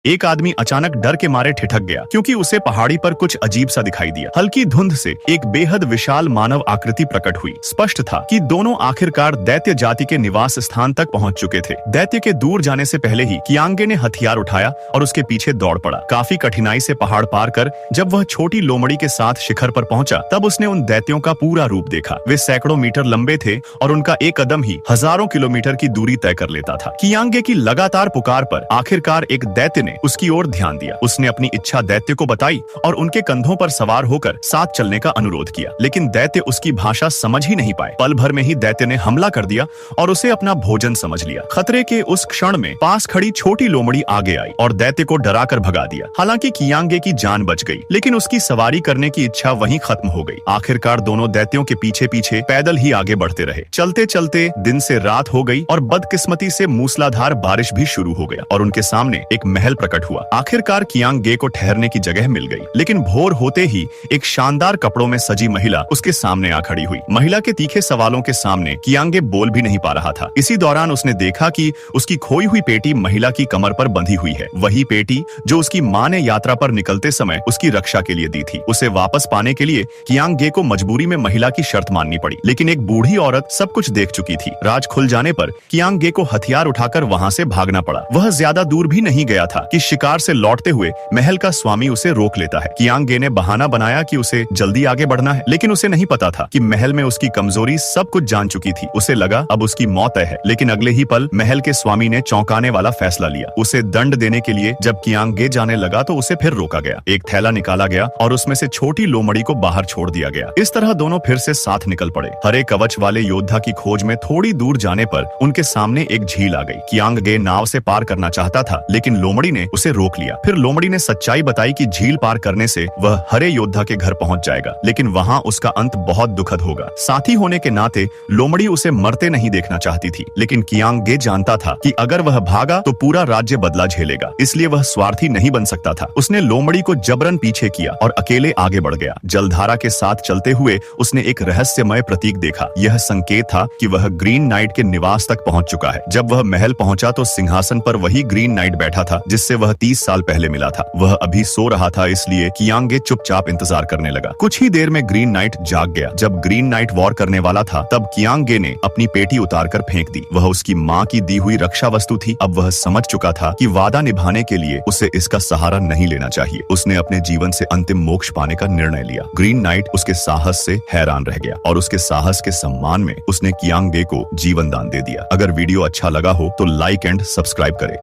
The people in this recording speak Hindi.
एक आदमी अचानक डर के मारे ठिठक गया क्योंकि उसे पहाड़ी पर कुछ अजीब सा दिखाई दिया। हल्की धुंध से एक बेहद विशाल मानव आकृति प्रकट हुई। स्पष्ट था कि दोनों आखिरकार दैत्य जाति के निवास स्थान तक पहुंच चुके थे। दैत्य के दूर जाने से पहले ही कियांगे ने हथियार उठाया और उसके पीछे दौड़ पड़ा। काफी कठिनाई से पहाड़ पार कर जब वह छोटी लोमड़ी के साथ शिखर पर पहुंचा तब उसने उन दैत्यों का पूरा रूप देखा। वे सैकड़ों मीटर लंबे थे और उनका एक कदम ही हजारों किलोमीटर की दूरी तय कर लेता था। कियांगे की लगातार पुकार पर आखिरकार एक दैत्य ने उसकी ओर ध्यान दिया। उसने अपनी इच्छा दैत्य को बताई और उनके कंधों पर सवार होकर साथ चलने का अनुरोध किया, लेकिन दैत्य उसकी भाषा समझ ही नहीं पाए। पल भर में ही दैत्य ने हमला कर दिया और उसे अपना भोजन समझ लिया। खतरे के उस क्षण में पास खड़ी छोटी लोमड़ी आगे आई और दैत्य को डराकर भगा दिया। हालांकि कियांगे की जान बच गई, लेकिन उसकी सवारी करने की इच्छा वहीं खत्म हो गई। आखिरकार दोनों दैत्यों के पीछे पीछे पैदल ही आगे बढ़ते रहे। चलते चलते दिन से रात हो गई और बदकिस्मती से मूसलाधार बारिश भी शुरू हो गया और उनके सामने एक महल प्रकट हुआ। आखिरकार कियांगे को ठहरने की जगह मिल गई, लेकिन भोर होते ही एक शानदार कपड़ों में सजी महिला उसके सामने आ खड़ी हुई। महिला के तीखे सवालों के सामने कियांगे बोल भी नहीं पा रहा था। इसी दौरान उसने देखा कि उसकी खोई हुई पेटी महिला की कमर पर बंधी हुई है। वही पेटी जो उसकी माँ ने यात्रा पर निकलते समय उसकी रक्षा के लिए दी थी। उसे वापस पाने के लिए कियांगे को मजबूरी में महिला की शर्त माननी पड़ी, लेकिन एक बूढ़ी औरत सब कुछ देख चुकी थी। राज खुल जाने पर कियांगे को हथियार उठाकर वहाँ से भागना पड़ा। वह ज्यादा दूर भी नहीं गया था कि शिकार से लौटते हुए महल का स्वामी उसे रोक लेता है। कियांगे ने बहाना बनाया कि उसे जल्दी आगे बढ़ना है, लेकिन उसे नहीं पता था कि महल में उसकी कमजोरी सब कुछ जान चुकी थी। उसे लगा अब उसकी मौत तय है, लेकिन अगले ही पल महल के स्वामी ने चौंकाने वाला फैसला लिया। उसे दंड देने के लिए जब कियांगे जाने लगा तो उसे फिर रोका गया। एक थैला निकाला गया और उसमें से छोटी लोमड़ी को बाहर छोड़ दिया गया। इस तरह दोनों फिर से साथ निकल पड़े। हरे कवच वाले योद्धा की खोज में थोड़ी दूर जाने पर उनके सामने एक झील आ गई। कियांगे नाव से पार करना चाहता था, लेकिन लोमड़ी ने उसे रोक लिया। फिर लोमड़ी ने सच्चाई बताई कि झील पार करने से वह हरे योद्धा के घर पहुंच जाएगा, लेकिन वहां उसका अंत बहुत दुखद होगा। साथी होने के नाते लोमड़ी उसे मरते नहीं देखना चाहती थी, लेकिन कियांगे जानता था कि अगर वह भागा तो पूरा राज्य बदला झेलेगा, इसलिए वह स्वार्थी नहीं बन सकता था। उसने लोमड़ी को जबरन पीछे किया और अकेले आगे बढ़ गया। जलधारा के साथ चलते हुए उसने एक रहस्यमय प्रतीक देखा। यह संकेत था कि वह ग्रीन नाइट के निवास तक पहुंच चुका है। जब वह महल पहुंचा तो सिंहासन पर वही ग्रीन नाइट बैठा था जिससे वह 30 साल पहले मिला था। वह अभी सो रहा था, इसलिए कियांगे चुपचाप इंतजार करने लगा। कुछ ही देर में ग्रीन नाइट जाग गया। जब ग्रीन नाइट वॉर करने वाला था तब कियांगे ने अपनी पेटी उतारकर फेंक दी। वह उसकी माँ की दी हुई रक्षा वस्तु थी। अब वह समझ चुका था कि वादा निभाने के लिए उसे इसका सहारा नहीं लेना चाहिए। उसने अपने जीवन से अंतिम मोक्ष पाने का निर्णय लिया। ग्रीन नाइट उसके साहस से हैरान रह गया और उसके साहस के सम्मान में उसने कियांगे को जीवन दान दे दिया। अगर वीडियो अच्छा लगा हो तो लाइक एंड सब्सक्राइब करें।